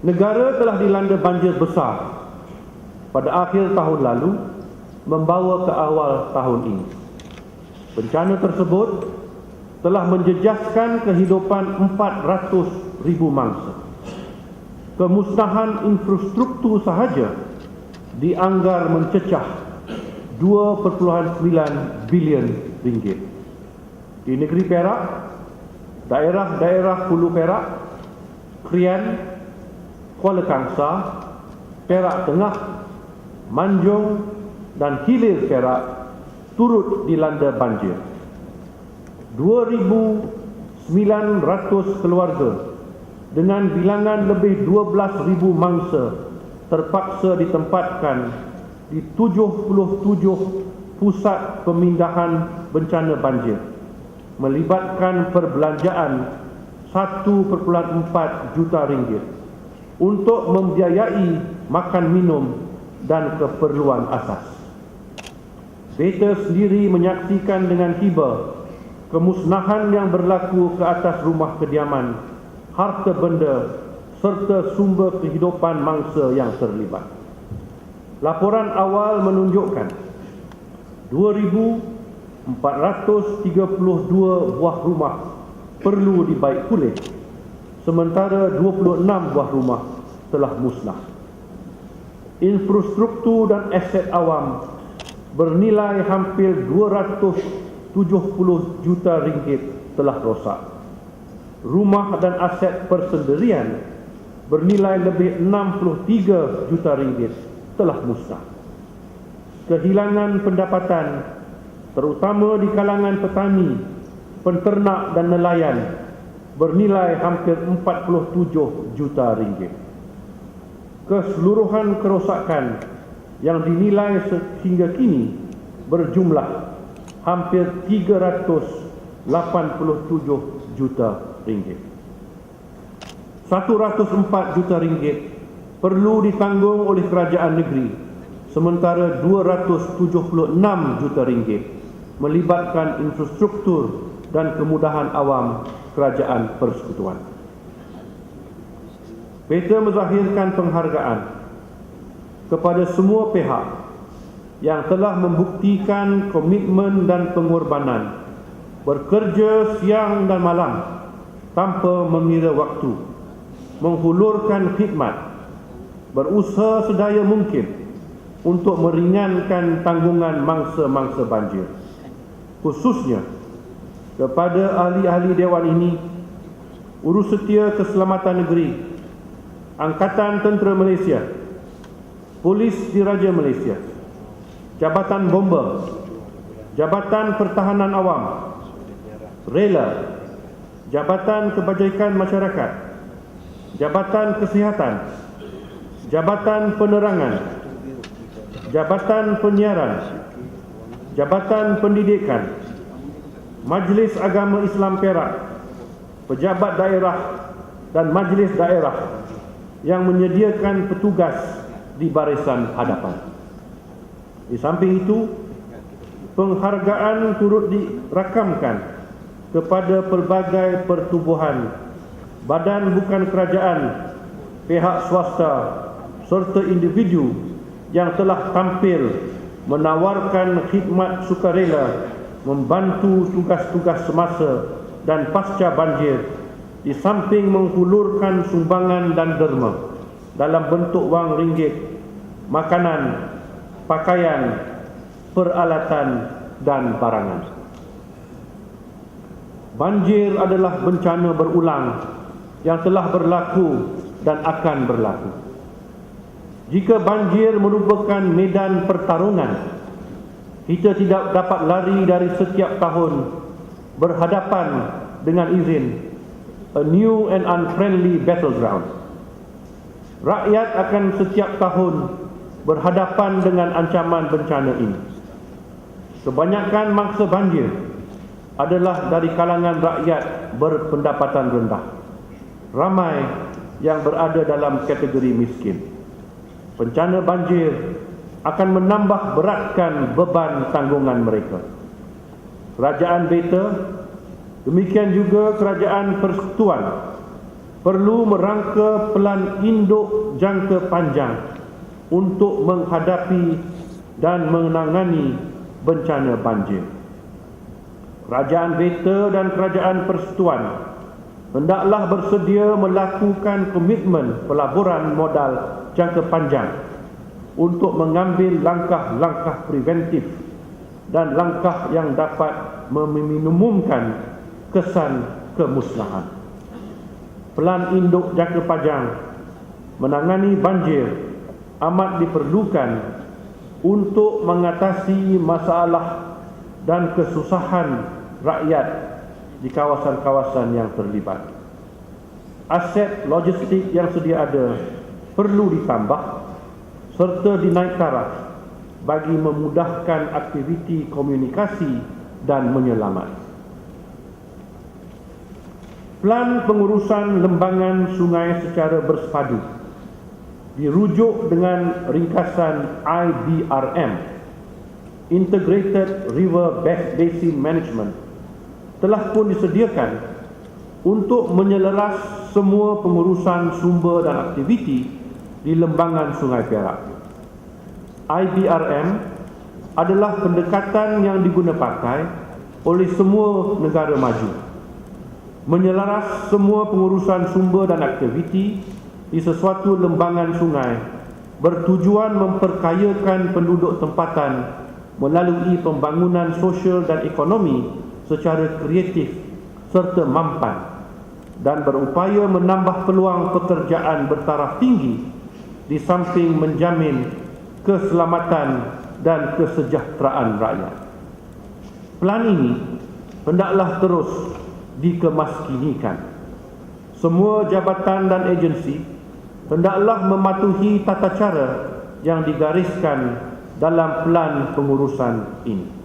Negara telah dilanda banjir besar pada akhir tahun lalu membawa ke awal tahun ini. Bencana tersebut telah menjejaskan kehidupan 400,000 mangsa. Kemusnahan infrastruktur sahaja dianggar mencecah 2.9 bilion ringgit. Di negeri Perak, daerah-daerah Hulu Perak, Krian, Kuala Kangsar, Perak Tengah, Manjung dan Hilir Perak turut dilanda banjir. 2,900 keluarga dengan bilangan lebih 12,000 mangsa terpaksa ditempatkan di 77 pusat pemindahan bencana banjir, melibatkan perbelanjaan 1.4 juta ringgit untuk membiayai makan minum dan keperluan asas. Beta sendiri menyaksikan dengan tiba kemusnahan yang berlaku ke atas rumah kediaman, harta benda serta sumber kehidupan mangsa yang terlibat. Laporan awal menunjukkan 2,432 buah rumah perlu dibaik pulih, sementara 26 buah rumah telah musnah. Infrastruktur dan aset awam bernilai hampir 270 juta ringgit telah rosak. Rumah dan aset persendirian bernilai lebih 63 juta ringgit telah musnah. Kehilangan pendapatan, terutama di kalangan petani, penternak dan nelayan, bernilai hampir 47 juta ringgit. Keseluruhan kerosakan yang dinilai sehingga kini berjumlah hampir 387 juta ringgit. 104 juta ringgit perlu ditanggung oleh kerajaan negeri, sementara 276 juta ringgit melibatkan infrastruktur dan kemudahan awam kerajaan persekutuan. Beta menzahirkan penghargaan kepada semua pihak yang telah membuktikan komitmen dan pengorbanan, bekerja siang dan malam tanpa mengira waktu, menghulurkan khidmat, berusaha sedaya mungkin untuk meringankan tanggungan mangsa-mangsa banjir. Khususnya kepada ahli-ahli Dewan ini, Urusetia Keselamatan Negeri, Angkatan Tentera Malaysia, Polis Diraja Malaysia, Jabatan Bomba, Jabatan Pertahanan Awam, Rela, Jabatan Kebajikan Masyarakat, Jabatan Kesihatan, Jabatan Penerangan, Jabatan Penyiaran, Jabatan Pendidikan, Majlis Agama Islam Perak, pejabat daerah dan majlis daerah yang menyediakan petugas di barisan hadapan. Di samping itu, penghargaan turut dirakamkan kepada pelbagai pertubuhan, badan bukan kerajaan, pihak swasta serta individu yang telah tampil menawarkan khidmat sukarela membantu tugas-tugas semasa dan pasca banjir, di samping menghulurkan sumbangan dan derma dalam bentuk wang ringgit, makanan, pakaian, peralatan dan barangan. Banjir adalah bencana berulang yang telah berlaku dan akan berlaku. Jika banjir merupakan medan pertarungan, kita tidak dapat lari dari setiap tahun berhadapan dengan izin a new and unfriendly battleground. Rakyat akan setiap tahun berhadapan dengan ancaman bencana ini. Kebanyakan mangsa banjir adalah dari kalangan rakyat berpendapatan rendah. Ramai yang berada dalam kategori miskin. Bencana banjir akan menambah beratkan beban tanggungan mereka. Kerajaan Beta, demikian juga kerajaan persekutuan, perlu merangka pelan induk jangka panjang untuk menghadapi dan menangani bencana banjir. Kerajaan Beta dan Kerajaan Persekutuan hendaklah bersedia melakukan komitmen pelaburan modal jangka panjang untuk mengambil langkah-langkah preventif dan langkah yang dapat meminimumkan kesan kemusnahan. Pelan induk jangka panjang menangani banjir amat diperlukan untuk mengatasi masalah dan kesusahan rakyat di kawasan-kawasan yang terlibat. Aset logistik yang sedia ada perlu ditambah serta dinaik taraf bagi memudahkan aktiviti komunikasi dan menyelamat. Plan pengurusan lembangan sungai secara bersepadu dirujuk dengan ringkasan IBRM, Integrated River Basin Management, telah pun disediakan untuk menyeleras semua pengurusan sumber dan aktiviti di lembangan Sungai Perak. IBRM adalah pendekatan yang diguna pakai oleh semua negara maju, menyelaras semua pengurusan sumber dan aktiviti di sesuatu lembangan sungai bertujuan memperkayakan penduduk tempatan melalui pembangunan sosial dan ekonomi secara kreatif serta mampan dan berupaya menambah peluang pekerjaan bertaraf tinggi di samping menjamin keselamatan dan kesejahteraan rakyat. Plan ini hendaklah terus dikemaskinikan. Semua jabatan dan agensi hendaklah mematuhi tata cara yang digariskan dalam pelan pengurusan ini.